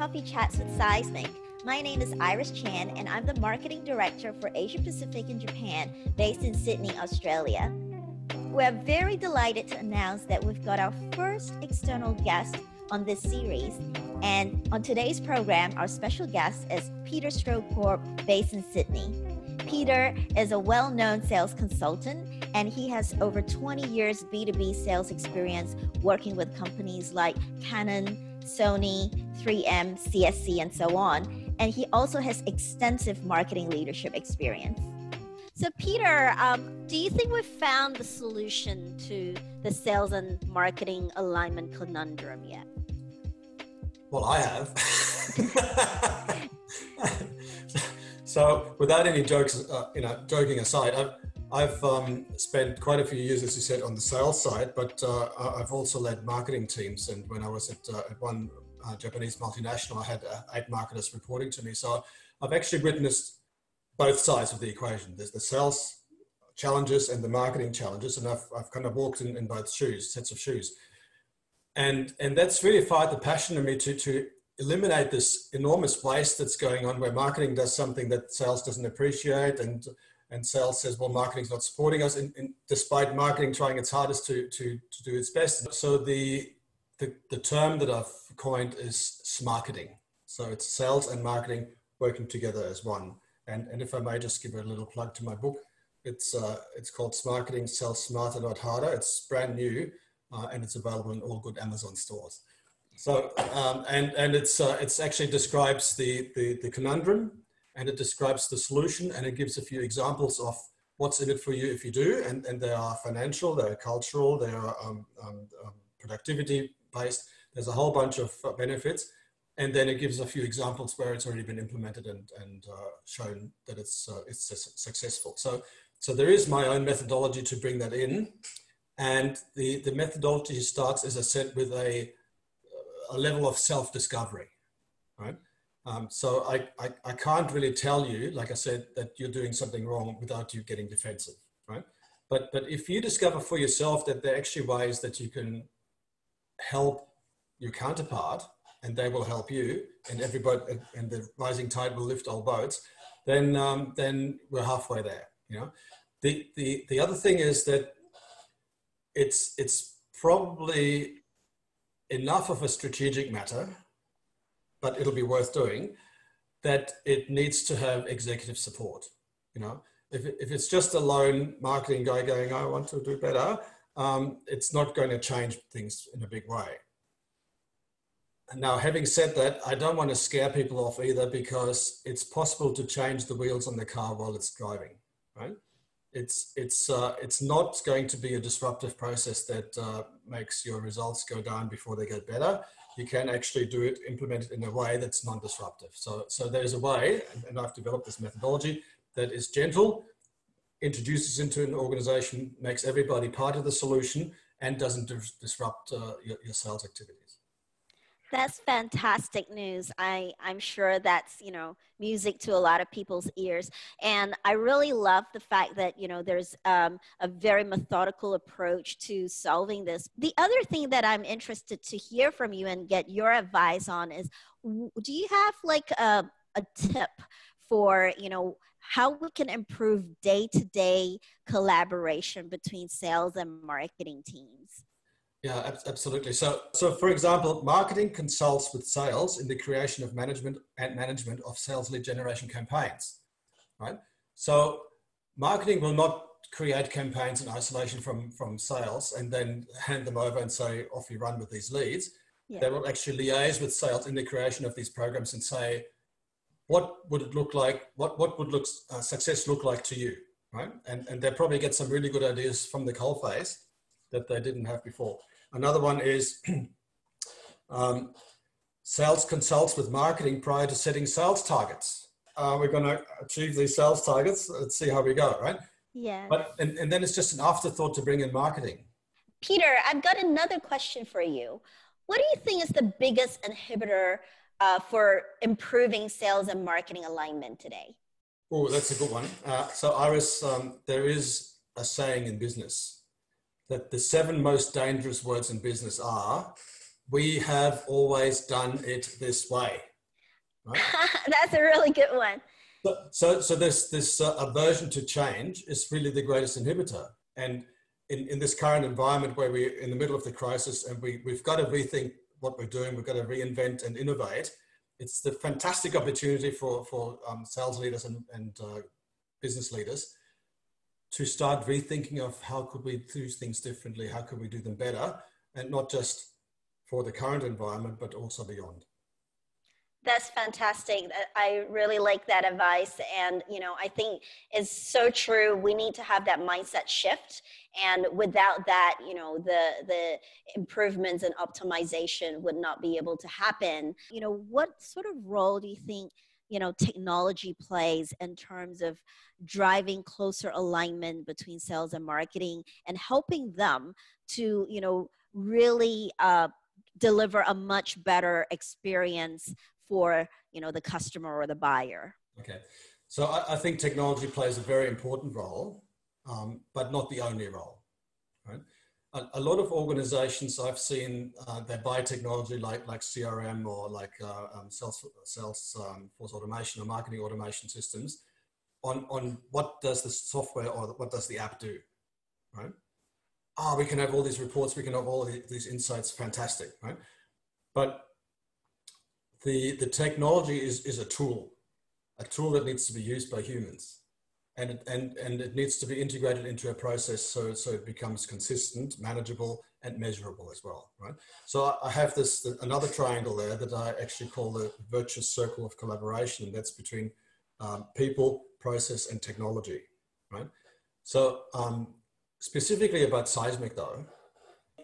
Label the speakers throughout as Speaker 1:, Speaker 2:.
Speaker 1: Coffee Chats with Seismic. My name is Iris Chan, and I'm the Marketing Director for Asia Pacific and Japan, based in Sydney, Australia. We're very delighted to announce that we've got our first external guest on this series. And on today's program, our special guest is Peter Strohkorb, based in Sydney. Peter is a well-known sales consultant, and he has over 20 years B2B sales experience working with companies like Canon, Sony, 3M, CSC, and so on. And he also has extensive marketing leadership experience. So Peter, do you think we've found the solution to the sales and marketing alignment conundrum yet?
Speaker 2: Well, I have. So without any jokes, joking aside, I've spent quite a few years, as you said, on the sales side, but I've also led marketing teams. And when I was at one Japanese multinational, I had 8 marketers reporting to me. So I've actually witnessed both sides of the equation. There's the sales challenges and the marketing challenges, and I've kind of walked in both sets of shoes. And that's really fired the passion in me to eliminate this enormous waste that's going on, where marketing does something that sales doesn't appreciate, and sales says, well, marketing's not supporting us, and despite marketing trying its hardest to do its best. So the term that I've coined is smarketing. So it's sales and marketing working together as one. And if I may just give a little plug to my book, it's called Smarketing, Sell Smarter, Not Harder. It's brand new, and it's available in all good Amazon stores. So and it's actually describes the conundrum, and it describes the solution, and it gives a few examples of what's in it for you if you do, and they are financial, they are cultural, they are productivity based. There's a whole bunch of benefits, and then it gives a few examples where it's already been implemented and shown that it's successful. So there is my own methodology to bring that in, and the methodology starts, as I said, with a level of self-discovery, right? So I can't really tell you, like I said, that you're doing something wrong without you getting defensive, right? But if you discover for yourself that there are actually ways that you can help your counterpart, and they will help you, and everybody, and the rising tide will lift all boats, then we're halfway there. You know, the other thing is that it's probably enough of a strategic matter, but it'll be worth doing, that it needs to have executive support. You know, if it's just a lone marketing guy going, I want to do better, it's not going to change things in a big way. Now, having said that, I don't want to scare people off either, because it's possible to change the wheels on the car while it's driving, right? It's not going to be a disruptive process that makes your results go down before they get better. You can actually implement it in a way that's non-disruptive. So there's a way, and I've developed this methodology that is gentle, introduces into an organization, makes everybody part of the solution, and doesn't disrupt your sales activities.
Speaker 1: That's fantastic news. I'm sure that's, music to a lot of people's ears. And I really love the fact that, there's a very methodical approach to solving this. The other thing that I'm interested to hear from you and get your advice on is, do you have like a tip for, how we can improve day-to-day collaboration between sales and marketing teams?
Speaker 2: Yeah, absolutely. So for example, marketing consults with sales in the creation of management of sales lead generation campaigns, right? So marketing will not create campaigns in isolation from sales and then hand them over and say, off you run with these leads. Yeah. They will actually liaise with sales in the creation of these programs and say, what would it look like? What would success look like to you, right? And they probably get some really good ideas from the coalface that they didn't have before. Another one is sales consults with marketing prior to setting sales targets. We're going to achieve these sales targets. Let's see how we go, right?
Speaker 1: Yeah.
Speaker 2: And then it's just an afterthought to bring in marketing.
Speaker 1: Peter, I've got another question for you. What do you think is the biggest inhibitor for improving sales and marketing alignment today?
Speaker 2: Oh, that's a good one. So Iris, there is a saying in business that the 7 most dangerous words in business are, we have always done it this way. right?
Speaker 1: That's a really good one.
Speaker 2: So this aversion to change is really the greatest inhibitor. And in this current environment where we're in the middle of the crisis and we've got to rethink what we're doing, we've got to reinvent and innovate. It's the fantastic opportunity for sales leaders and business leaders to start rethinking of how could we do things differently, how could we do them better, and not just for the current environment, but also beyond.
Speaker 1: That's fantastic. I really like that advice. And, I think it's so true. We need to have that mindset shift. And without that, the improvements and optimization would not be able to happen. What sort of role do you think, technology plays in terms of driving closer alignment between sales and marketing and helping them to, really deliver a much better experience for the customer or the buyer?
Speaker 2: Okay, so I think technology plays a very important role, but not the only role. Right? A lot of organizations I've seen they buy technology like CRM or like sales force automation or marketing automation systems on what does the software or what does the app do, right? We can have all these reports, we can have all these insights, fantastic, right? But the technology is a tool that needs to be used by humans, and it needs to be integrated into a process so it becomes consistent, manageable, and measurable as well, right? So I have another triangle there that I actually call the virtuous circle of collaboration, and that's between people, process, and technology, right? So specifically about Seismic though,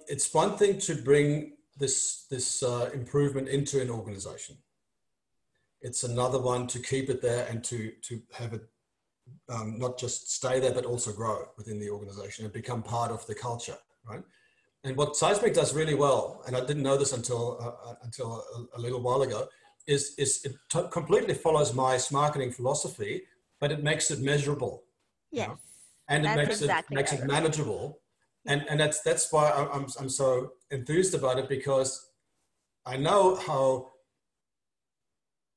Speaker 2: it's one thing to bring this improvement into an organization. It's another one to keep it there and to have it not just stay there, but also grow within the organization and become part of the culture, right? And what Seismic does really well, and I didn't know this until a little while ago, is it completely follows my marketing philosophy, but it makes it measurable.
Speaker 1: Yes,
Speaker 2: you know? And it makes it manageable. And that's why I'm so enthused about it, because I know how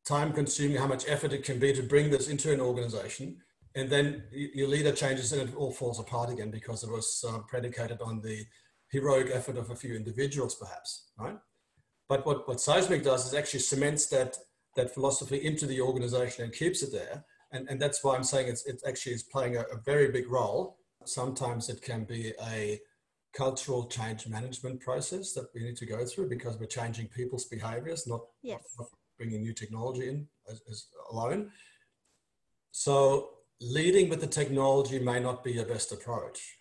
Speaker 2: time consuming, how much effort it can be to bring this into an organization. And then your leader changes and it all falls apart again because it was predicated on the heroic effort of a few individuals perhaps, right? But what Seismic does is actually cements that philosophy into the organization and keeps it there. And that's why I'm saying it actually is playing a very big role. Sometimes it can be a cultural change management process that we need to go through because we're changing people's behaviors, not bringing new technology in as alone. So leading with the technology may not be your best approach,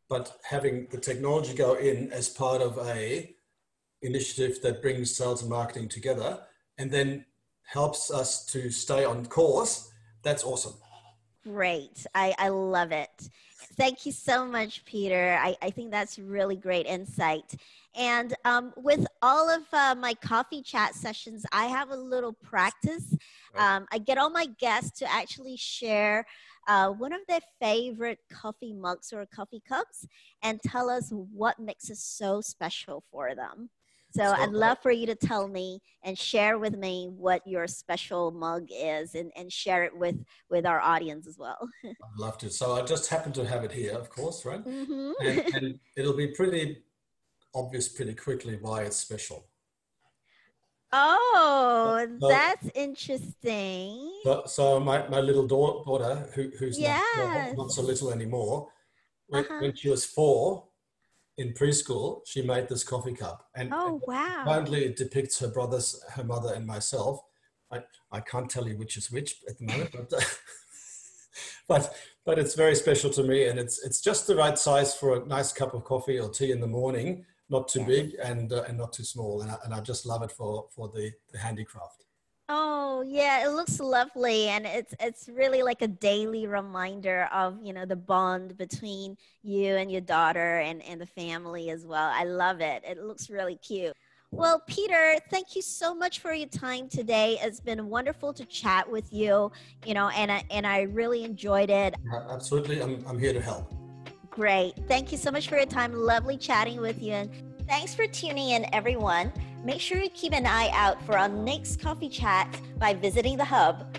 Speaker 2: but having the technology go in as part of a initiative that brings sales and marketing together and then helps us to stay on course, that's awesome.
Speaker 1: Great. I love it. Thank you so much, Peter. I think that's really great insight. And with all of my coffee chat sessions, I have a little practice. I get all my guests to actually share one of their favorite coffee mugs or coffee cups and tell us what makes it so special for them. So I'd love for you to tell me and share with me what your special mug is and share it with our audience as well.
Speaker 2: I'd love to. So I just happen to have it here, of course, right?
Speaker 1: Mm-hmm.
Speaker 2: And it'll be pretty obvious pretty quickly why it's special.
Speaker 1: Oh, that's interesting.
Speaker 2: So my little daughter, who's not so little anymore, when she was 4, in preschool, she made this coffee cup, and apparently it depicts her brothers, her mother, and myself. I can't tell you which is which at the moment, but it's very special to me, and it's just the right size for a nice cup of coffee or tea in the morning, not too big and not too small, and I just love it for the handicraft.
Speaker 1: Oh yeah, it looks lovely, and it's really like a daily reminder of the bond between you and your daughter and the family as well. I love it. It looks really cute. Well, Peter, thank you so much for your time today. It's been wonderful to chat with you, and I really enjoyed it.
Speaker 2: Absolutely, I'm here to help.
Speaker 1: Great. Thank you so much for your time. Lovely chatting with you, and thanks for tuning in, everyone. make sure you keep an eye out for our next coffee chat by visiting the hub.